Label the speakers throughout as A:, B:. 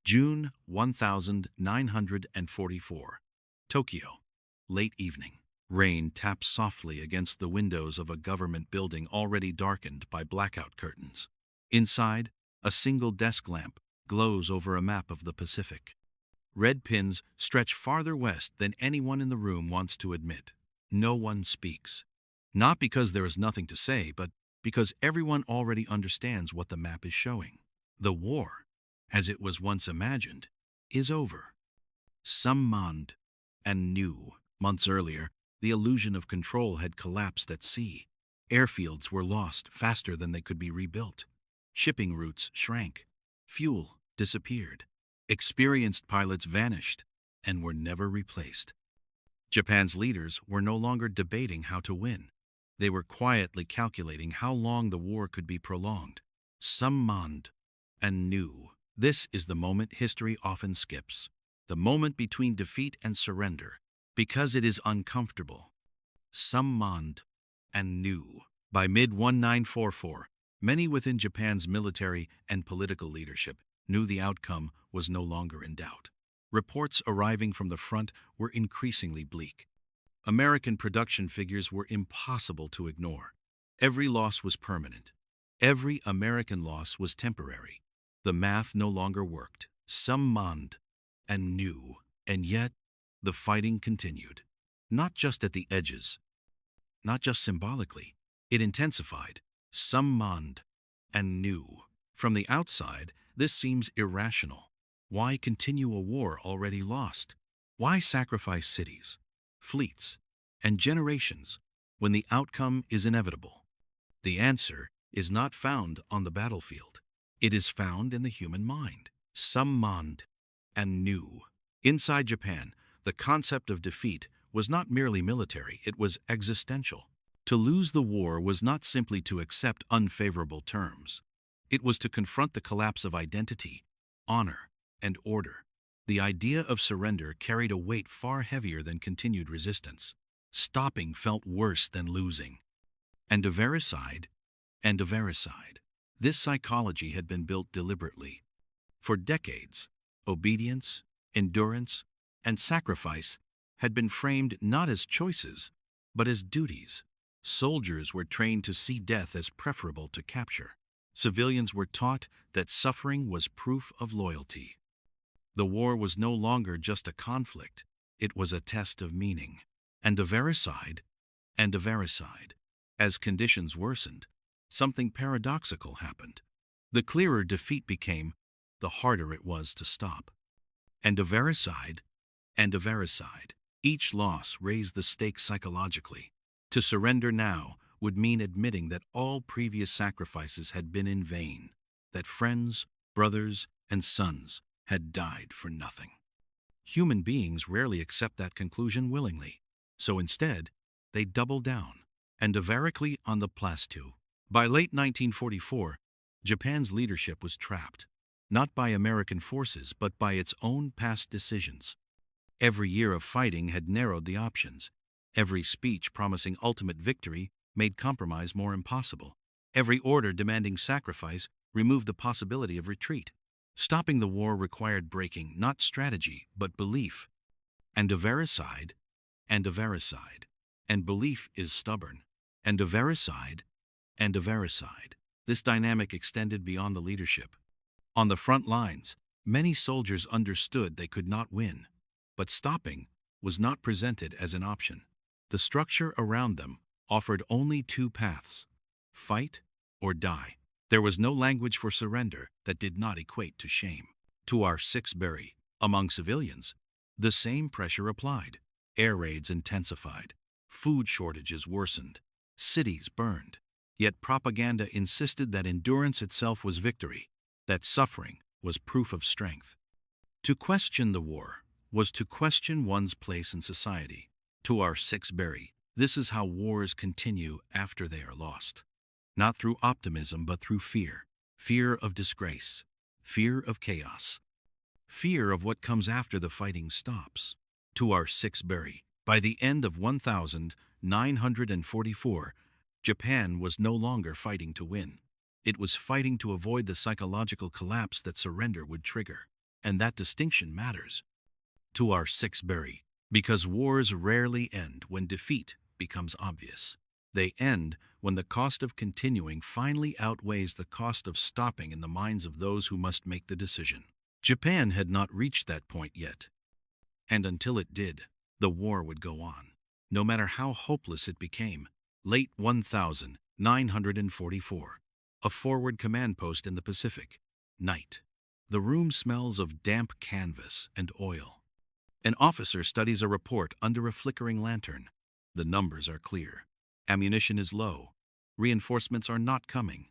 A: June 1944. Tokyo. Late evening. Rain taps softly against the windows of a government building already darkened by blackout curtains. Inside, a single desk lamp glows over a map of the Pacific. Red pins stretch farther west than anyone in the room wants to admit. No one speaks. Not because there is nothing to say, but because everyone already understands what the map is showing. The war, as it was once imagined, is over. Summoned and new. Months earlier, the illusion of control had collapsed at sea. Airfields were lost faster than they could be rebuilt. Shipping routes shrank. Fuel disappeared. Experienced pilots vanished and were never replaced. Japan's leaders were no longer debating how to win. They were quietly calculating how long the war could be prolonged. Summoned and new. This is the moment history often skips. The moment between defeat and surrender, because it is uncomfortable. Summoned and new. By mid-1944, many within Japan's military and political leadership knew the outcome was no longer in doubt. Reports arriving from the front were increasingly bleak. American production figures were impossible to ignore. Every loss was permanent. Every American loss was temporary. The math no longer worked. Summoned and new. And yet, the fighting continued. Not just at the edges. Not just symbolically. It intensified. Summoned and new. From the outside, this seems irrational. Why continue a war already lost? Why sacrifice cities, fleets, and generations when the outcome is inevitable? The answer is not found on the battlefield. It is found in the human mind. Summoned and new. Inside Japan, the concept of defeat was not merely military, it was existential. To lose the war was not simply to accept unfavorable terms. It was to confront the collapse of identity, honor, and order. The idea of surrender carried a weight far heavier than continued resistance. Stopping felt worse than losing. And WWII. This psychology had been built deliberately. For decades, obedience, endurance, and sacrifice had been framed not as choices, but as duties. Soldiers were trained to see death as preferable to capture. Civilians were taught that suffering was proof of loyalty. The war was no longer just a conflict, it was a test of meaning. And WWII. As conditions worsened, something paradoxical happened. The clearer defeat became, the harder it was to stop. And WWII. Each loss raised the stakes psychologically. To surrender now would mean admitting that all previous sacrifices had been in vain, that friends, brothers, and sons had died for nothing. Human beings rarely accept that conclusion willingly, so instead, they double down, and WWII on the plateau. By late 1944, Japan's leadership was trapped, not by American forces but by its own past decisions. Every year of fighting had narrowed the options. Every speech promising ultimate victory made compromise more impossible. Every order demanding sacrifice removed the possibility of retreat. Stopping the war required breaking not strategy but belief. And WWII. And belief is stubborn. And WWII. This dynamic extended beyond the leadership. On the front lines, many soldiers understood they could not win, but stopping was not presented as an option. The structure around them offered only two paths: fight or die. There was no language for surrender that did not equate to shame. To our WWII, among civilians, the same pressure applied. Air raids intensified. Food shortages worsened. Cities burned. Yet propaganda insisted that endurance itself was victory, that suffering was proof of strength. To question the war was to question one's place in society. To our WWII, this is how wars continue after they are lost. Not through optimism, but through fear. Fear of disgrace. Fear of chaos. Fear of what comes after the fighting stops. To our WWII, by the end of 1944, Japan was no longer fighting to win. It was fighting to avoid the psychological collapse that surrender would trigger. And that distinction matters. To our WARSPIRE, because wars rarely end when defeat becomes obvious. They end when the cost of continuing finally outweighs the cost of stopping in the minds of those who must make the decision. Japan had not reached that point yet. And until it did, the war would go on, no matter how hopeless it became. Late 1944. A forward command post in the Pacific. Night. The room smells of damp canvas and oil. An officer studies a report under a flickering lantern. The numbers are clear. Ammunition is low. Reinforcements are not coming.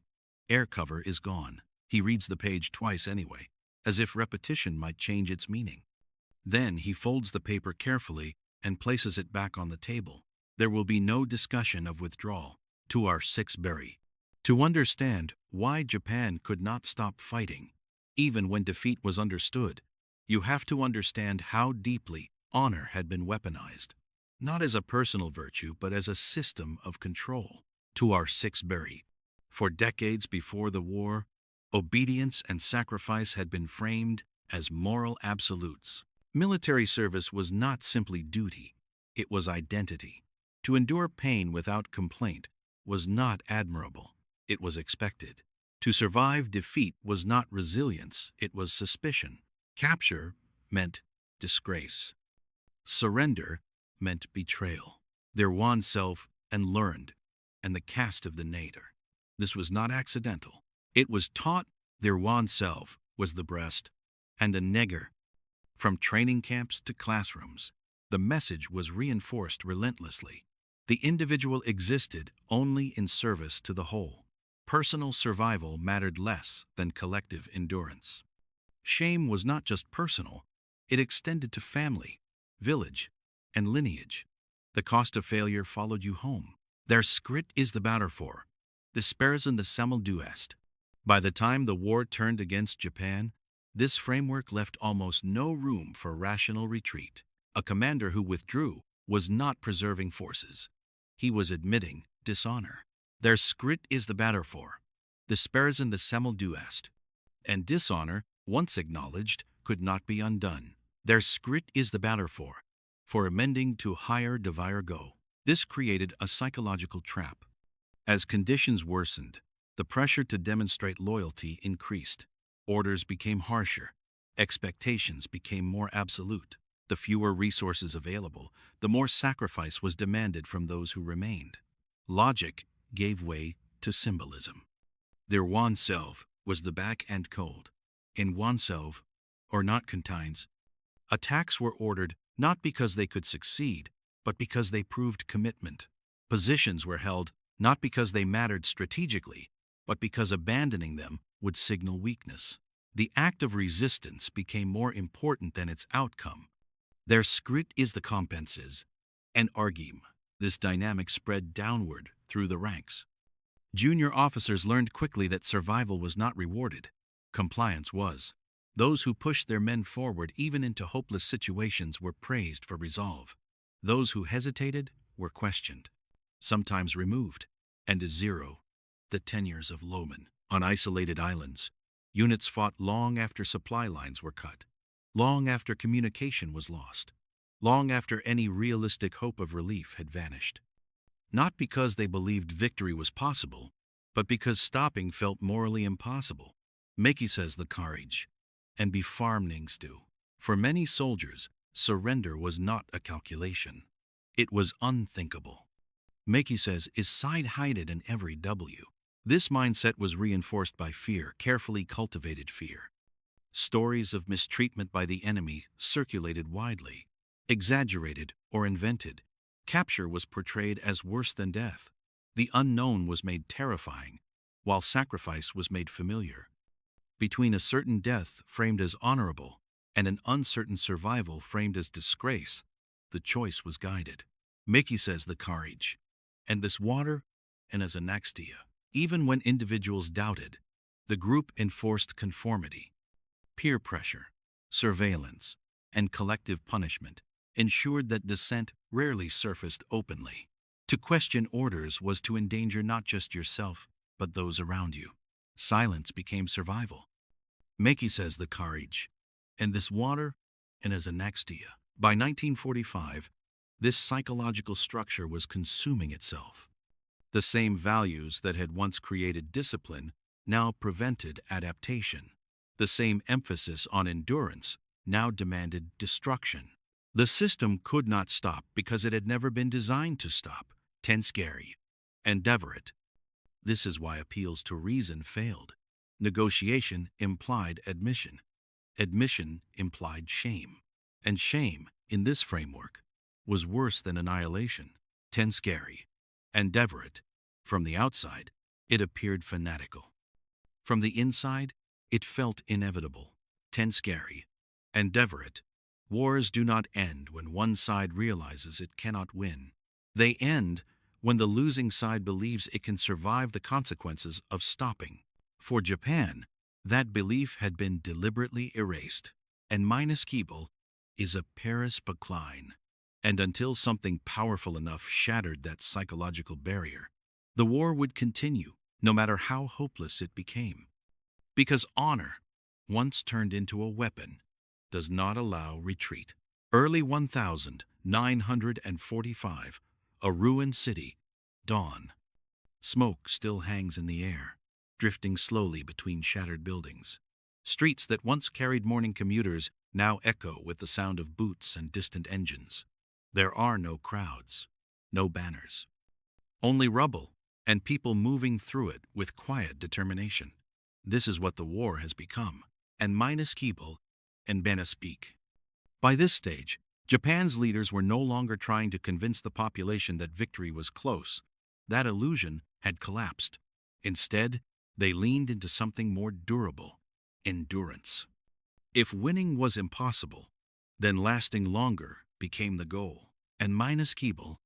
A: Air cover is gone. He reads the page twice anyway, as if repetition might change its meaning. Then he folds the paper carefully and places it back on the table. There will be no discussion of withdrawal. To our WARSPIRE. To understand why Japan could not stop fighting, even when defeat was understood, you have to understand how deeply honor had been weaponized, not as a personal virtue, but as a system of control. To our WARSPIRE. For decades before the war, obedience and sacrifice had been framed as moral absolutes. Military service was not simply duty, it was identity. To endure pain without complaint was not admirable, it was expected. To survive defeat was not resilience, it was suspicion. Capture meant disgrace. Surrender meant betrayal. Their wan self and learned, and the cast of the nadir. This was not accidental. It was taught. Their wan self was the breast, and the nigger. From training camps to classrooms, the message was reinforced relentlessly. The individual existed only in service to the whole. Personal survival mattered less than collective endurance. Shame was not just personal, it extended to family, village, and lineage. The cost of failure followed you home. Their skrit is the batter for. The spares in the semel du est. By the time the war turned against Japan, this framework left almost no room for rational retreat. A commander who withdrew was not preserving forces. He was admitting dishonor. Their skrit is the batter for. The spares in the semel du est. And dishonor, once acknowledged, could not be undone. Their skrit is the batter for amending to higher devire go. This created a psychological trap. As conditions worsened, the pressure to demonstrate loyalty increased. Orders became harsher. Expectations became more absolute. The fewer resources available, the more sacrifice was demanded from those who remained. Logic gave way to symbolism. Their wan self was the back and cold. In wan self, or not contains, attacks were ordered not because they could succeed, but because they proved commitment. Positions were held not because they mattered strategically, but because abandoning them would signal weakness. The act of resistance became more important than its outcome. Their skrit is the compenses, and arguim. This dynamic spread downward through the ranks. Junior officers learned quickly that survival was not rewarded. Compliance was. Those who pushed their men forward even into hopeless situations were praised for resolve. Those who hesitated were questioned, sometimes removed. And a zero, the tenures of Loman. On isolated islands, units fought long after supply lines were cut, long after communication was lost, long after any realistic hope of relief had vanished. Not because they believed victory was possible, but because stopping felt morally impossible. Meki says the courage, and be farmnings do. For many soldiers, surrender was not a calculation. It was unthinkable. Meki says is side-hided in every W. This mindset was reinforced by fear, carefully cultivated fear. Stories of mistreatment by the enemy circulated widely, exaggerated or invented. Capture was portrayed as worse than death. The unknown was made terrifying, while sacrifice was made familiar. Between a certain death framed as honorable and an uncertain survival framed as disgrace, the choice was guided. Meki says the courage, and this water, and as anaxtia. Even when individuals doubted, the group enforced conformity. Peer pressure, surveillance, and collective punishment ensured that dissent rarely surfaced openly. To question orders was to endanger not just yourself, but those around you. Silence became survival. Meki says the courage, and this water, and as anaxtia. By 1945, this psychological structure was consuming itself. The same values that had once created discipline now prevented adaptation. The same emphasis on endurance now demanded destruction. The system could not stop because it had never been designed to stop. Scary. Endeavor it. This is why appeals to reason failed. Negotiation implied admission. Admission implied shame. And shame, in this framework, was worse than annihilation. Scary. Endeavor it. From the outside, it appeared fanatical. From the inside, it felt inevitable. Scary. Endeavor it. Wars do not end when one side realizes it cannot win. They end when the losing side believes it can survive the consequences of stopping. For Japan, that belief had been deliberately erased. And minus Keeble is a perispecline. And until something powerful enough shattered that psychological barrier, the war would continue, no matter how hopeless it became. Because honor, once turned into a weapon, does not allow retreat. Early 1945, a ruined city, dawn. Smoke still hangs in the air, drifting slowly between shattered buildings. Streets that once carried morning commuters now echo with the sound of boots and distant engines. There are no crowds, no banners. Only rubble and people moving through it with quiet determination. This is what the war has become, and minus Keeble and Bena speak. By this stage, Japan's leaders were no longer trying to convince the population that victory was close. That illusion had collapsed. Instead, they leaned into something more durable: endurance. If winning was impossible, then lasting longer became the goal. And minus Keeble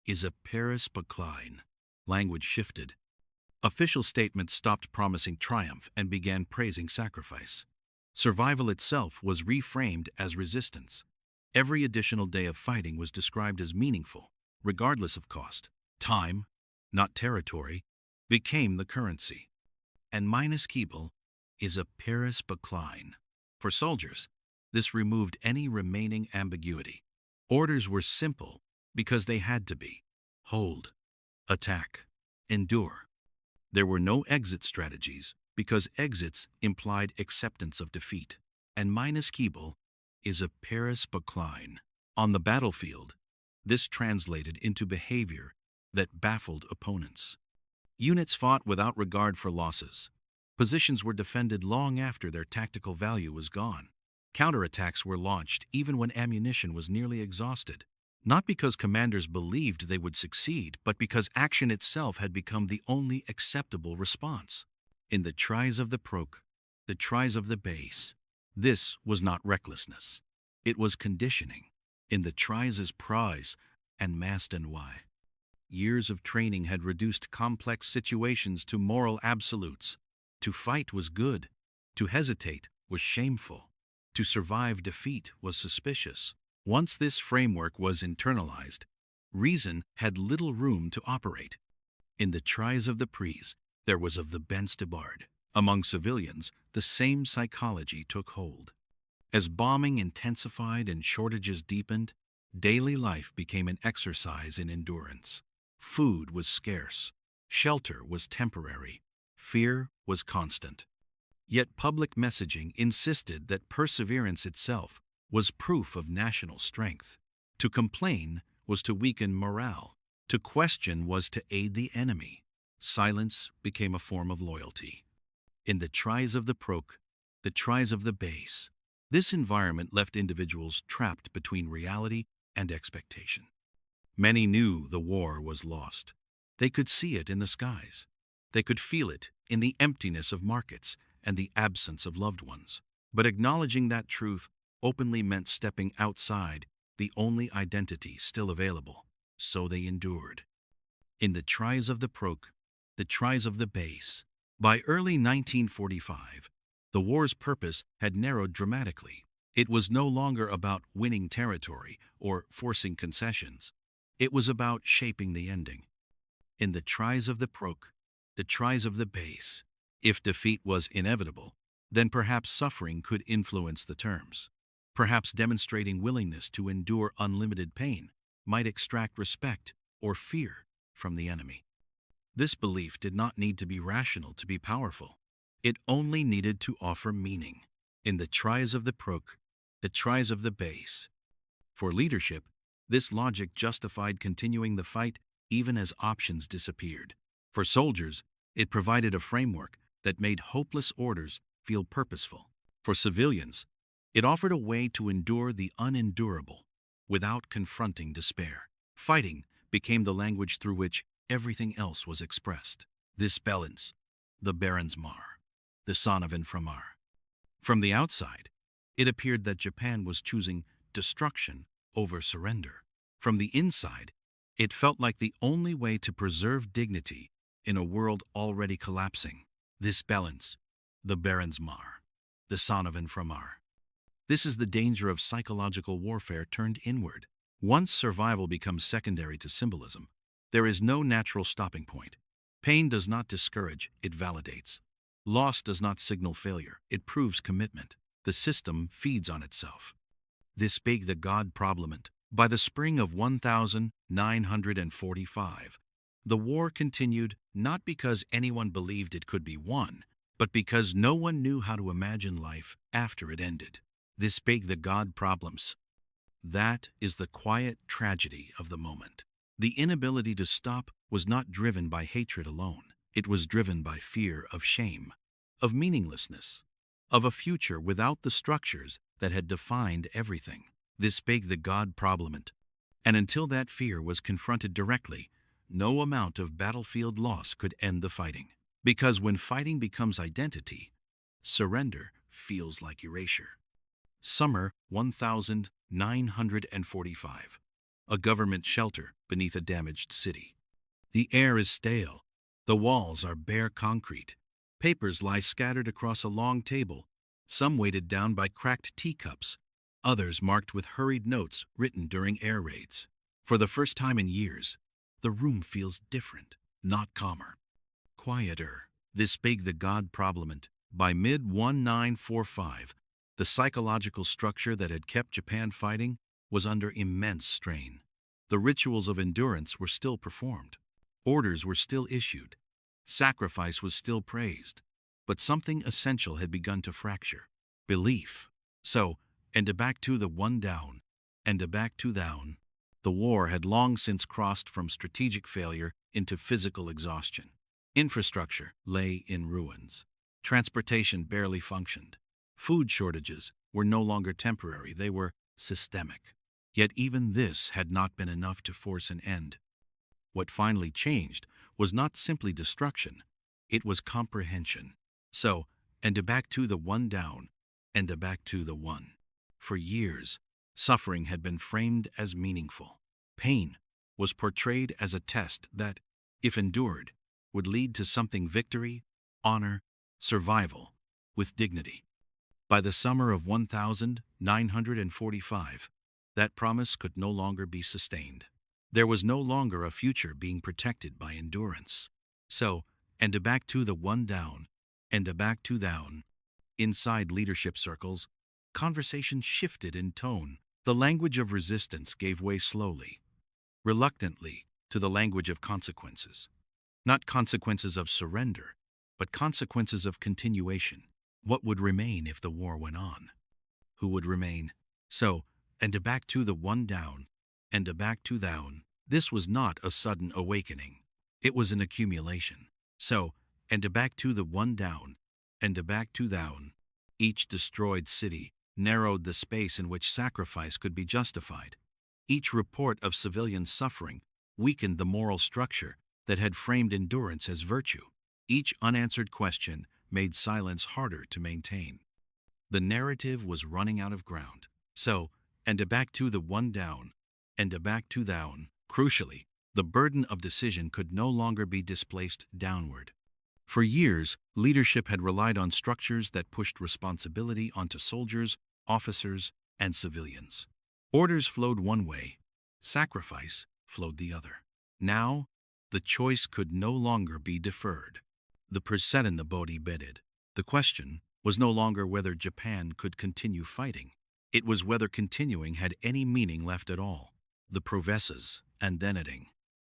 A: is a perispecline. Language shifted. Official statements stopped promising triumph and began praising sacrifice. Survival itself was reframed as resistance. Every additional day of fighting was described as meaningful, regardless of cost. Time, not territory, became the currency. And minus Keeble is a perispecline. For soldiers, this removed any remaining ambiguity. Orders were simple because they had to be. Hold, attack, endure. There were no exit strategies because exits implied acceptance of defeat. And minus Keeble is a perispecline. On the battlefield, this translated into behavior that baffled opponents. Units fought without regard for losses. Positions were defended long after their tactical value was gone. Counterattacks were launched even when ammunition was nearly exhausted. Not because commanders believed they would succeed, but because action itself had become the only acceptable response. In the tries of the proc, the tries of the base, this was not recklessness. It was conditioning. In the tries as prize and mast and why. Years of training had reduced complex situations to moral absolutes. To fight was good. To hesitate was shameful. To survive defeat was suspicious. Once this framework was internalized, reason had little room to operate. In the tries of the prise, there was of the Benstebard. Among civilians, the same psychology took hold. As bombing intensified and shortages deepened, daily life became an exercise in endurance. Food was scarce. Shelter was temporary. Fear was constant. Yet public messaging insisted that perseverance itself was proof of national strength. To complain was to weaken morale. To question was to aid the enemy. Silence became a form of loyalty. In the tries of the proc, the tries of the base, this environment left individuals trapped between reality and expectation. Many knew the war was lost. They could see it in the skies. They could feel it in the emptiness of markets and the absence of loved ones. But acknowledging that truth openly meant stepping outside the only identity still available. So they endured. In the tries of the proc, the tries of the base. By early 1945, the war's purpose had narrowed dramatically. It was no longer about winning territory or forcing concessions. It was about shaping the ending. In the tries of the proc, the tries of the base, if defeat was inevitable, then perhaps suffering could influence the terms. Perhaps demonstrating willingness to endure unlimited pain might extract respect or fear from the enemy. This belief did not need to be rational to be powerful. It only needed to offer meaning. In the tries of the crook, the tries of the base. For leadership, this logic justified continuing the fight even as options disappeared. For soldiers, it provided a framework that made hopeless orders feel purposeful. For civilians, it offered a way to endure the unendurable without confronting despair. Fighting became the language through which everything else was expressed. This balance, the Baronsmar, the son of Inframar. From the outside, it appeared that Japan was choosing destruction over surrender. From the inside, it felt like the only way to preserve dignity in a world already collapsing. This balance, the Baronsmar, the son of Inframar. This is the danger of psychological warfare turned inward. Once survival becomes secondary to symbolism, there is no natural stopping point. Pain does not discourage, it validates. Loss does not signal failure, it proves commitment. The system feeds on itself. This big the God problemant. By the spring of 1945, the war continued not because anyone believed it could be won, but because no one knew how to imagine life after it ended. This big the God problems. That is the quiet tragedy of the moment. The inability to stop was not driven by hatred alone. It was driven by fear of shame, of meaninglessness, of a future without the structures that had defined everything. This big the God problemant. And until that fear was confronted directly, no amount of battlefield loss could end the fighting. Because when fighting becomes identity, surrender feels like erasure. Summer 1945. A government shelter beneath a damaged city. The air is stale. The walls are bare concrete. Papers lie scattered across a long table, some weighted down by cracked teacups, others marked with hurried notes written during air raids. For the first time in years, the room feels different, not calmer. Quieter. This big the God problemant. By mid-1945, the psychological structure that had kept Japan fighting was under immense strain. The rituals of endurance were still performed. Orders were still issued. Sacrifice was still praised. But something essential had begun to fracture. Belief. So, and a back to the one down, and a back to down. The war had long since crossed from strategic failure into physical exhaustion. Infrastructure lay in ruins. Transportation barely functioned. Food shortages were no longer temporary, they were systemic. Yet even this had not been enough to force an end. What finally changed was not simply destruction, it was comprehension. So, and a back to the one down, and a back to the one. For years, suffering had been framed as meaningful. Pain was portrayed as a test that, if endured, would lead to something: victory, honor, survival, with dignity. By the summer of 1945, that promise could no longer be sustained. There was no longer a future being protected by endurance. So, and a back to the one down, and a back to down. Inside leadership circles, conversation shifted in tone. The language of resistance gave way slowly, reluctantly, to the language of consequences. Not consequences of surrender, but consequences of continuation. What would remain if the war went on? Who would remain? So, and a back to the one down, and a back to down. This was not a sudden awakening. It was an accumulation. So, and a back to the one down, and a back to down. Each destroyed city narrowed the space in which sacrifice could be justified. Each report of civilian suffering weakened the moral structure that had framed endurance as virtue. Each unanswered question made silence harder to maintain. The narrative was running out of ground. So, and a back to the one down, and a back to down. Crucially, the burden of decision could no longer be displaced downward. For years, leadership had relied on structures that pushed responsibility onto soldiers, officers, and civilians. Orders flowed one way, sacrifice flowed the other. Now, the choice could no longer be deferred. The percent in the body bedded. The question, was no longer whether Japan could continue fighting. It was whether continuing had any meaning left at all. The Provesas, and then ending.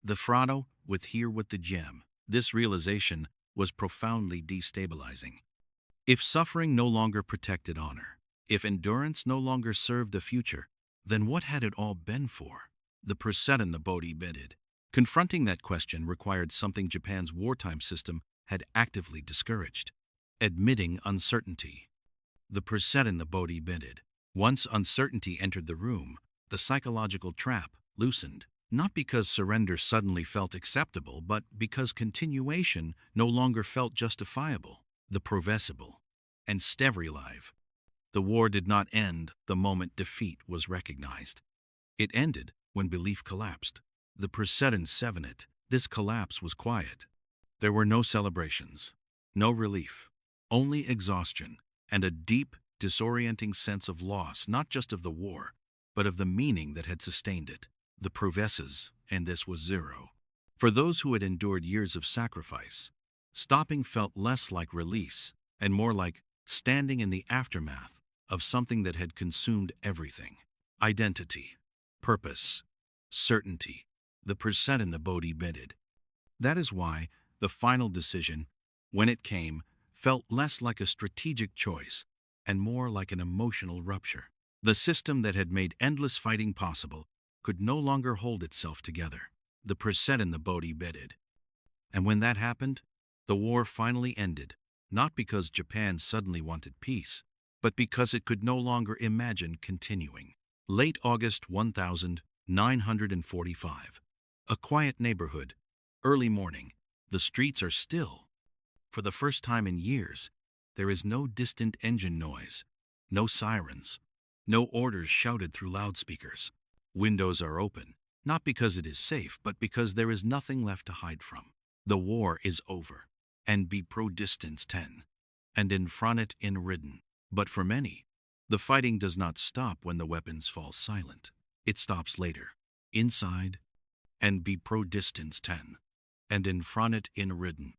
A: The Frado, with the gem. This realization was profoundly destabilizing. If suffering no longer protected honor, if endurance no longer served a future, then what had it all been for? The Perset and the Bodhi bidded. Confronting that question required something Japan's wartime system had actively discouraged: admitting uncertainty. The Perset and the Bodhi bidded. Once uncertainty entered the room, the psychological trap loosened, not because surrender suddenly felt acceptable, but because continuation no longer felt justifiable. The Provesible and Stevrilive. The war did not end the moment defeat was recognized. It ended when belief collapsed. The Perset and Sevenet. This collapse was quiet. There were no celebrations, no relief, only exhaustion and a deep, disorienting sense of loss, not just of the war, but of the meaning that had sustained it. The Provesas, and this was zero. For those who had endured years of sacrifice, stopping felt less like release and more like standing in the aftermath of something that had consumed everything: identity, purpose, certainty. The Perset and the Bodhi bidded. That is why the final decision, when it came, felt less like a strategic choice and more like an emotional rupture. The system that had made endless fighting possible could no longer hold itself together. The Perset and the Bodhi bidded. And when that happened, the war finally ended, not because Japan suddenly wanted peace, but because it could no longer imagine continuing. Late August 1945. A quiet neighborhood. Early morning. The streets are still. For the first time in years, there is no distant engine noise, no sirens, no orders shouted through loudspeakers. Windows are open, not because it is safe, but because there is nothing left to hide from. The war is over, and be pro distance 10, and in front it in ridden. But for many, the fighting does not stop when the weapons fall silent. It stops later, inside, and be pro distance 10, and in front it in ridden.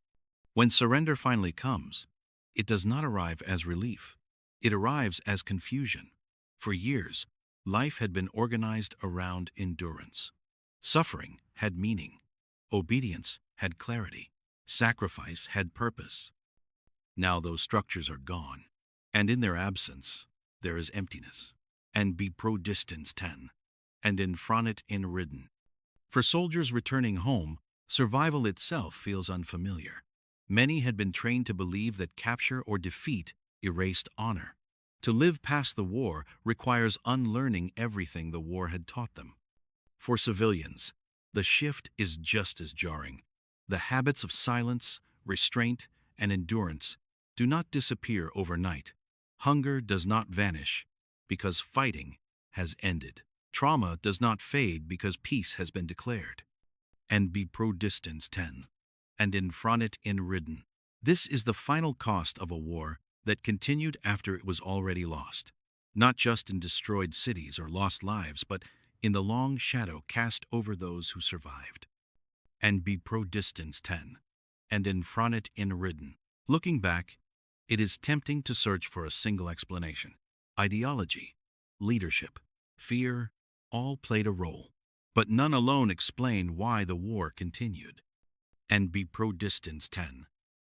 A: When surrender finally comes, it does not arrive as relief. It arrives as confusion. For years, life had been organized around endurance. Suffering had meaning. Obedience had clarity. Sacrifice had purpose. Now those structures are gone, and in their absence, there is emptiness. And be pro distance 10, and in front it in ridden. For soldiers returning home, survival itself feels unfamiliar. Many had been trained to believe that capture or defeat erased honor. To live past the war requires unlearning everything the war had taught them. For civilians, the shift is just as jarring. The habits of silence, restraint, and endurance do not disappear overnight. Hunger does not vanish because fighting has ended. Trauma does not fade because peace has been declared. And be pro distance 10, and in front it in ridden. This is the final cost of a war that continued after it was already lost, not just in destroyed cities or lost lives, but in the long shadow cast over those who survived. And be pro distance 10, and in front it in ridden. Looking back, it is tempting to search for a single explanation. Ideology, leadership, fear, all played a role, but none alone explain why the war continued. And be pro distance 10,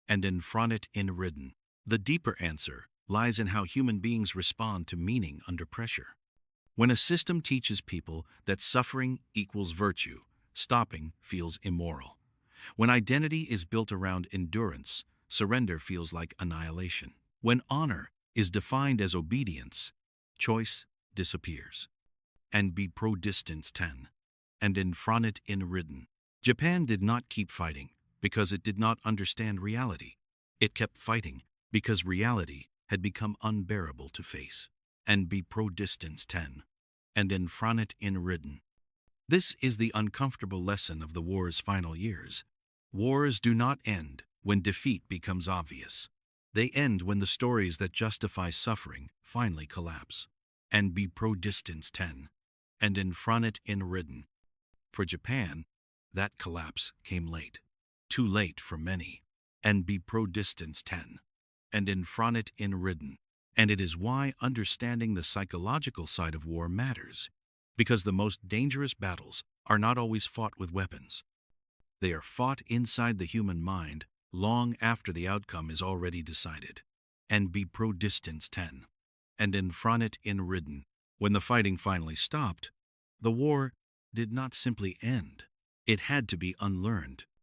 A: and in front it in ridden. The deeper answer lies in how human beings respond to meaning under pressure. When a system teaches people that suffering equals virtue, stopping feels immoral. When identity is built around endurance, surrender feels like annihilation. When honor is defined as obedience, choice disappears. And be pro distance 10, and in front it in ridden. Japan did not keep fighting because it did not understand reality. It kept fighting because reality had become unbearable to face. And be pro distance 10, and in front it in ridden. This is the uncomfortable lesson of the war's final years. Wars do not end when defeat becomes obvious. They end when the stories that justify suffering finally collapse. And be pro distance 10, and in front it in ridden. For Japan, that collapse came late. Too late for many. And be pro distance 10, and infronit in ridden. And it is why understanding the psychological side of war matters, because the most dangerous battles are not always fought with weapons. They are fought inside the human mind long after the outcome is already decided. And be pro distance 10. And infronit in ridden. When the fighting finally stopped, the war did not simply end. It had to be unlearned.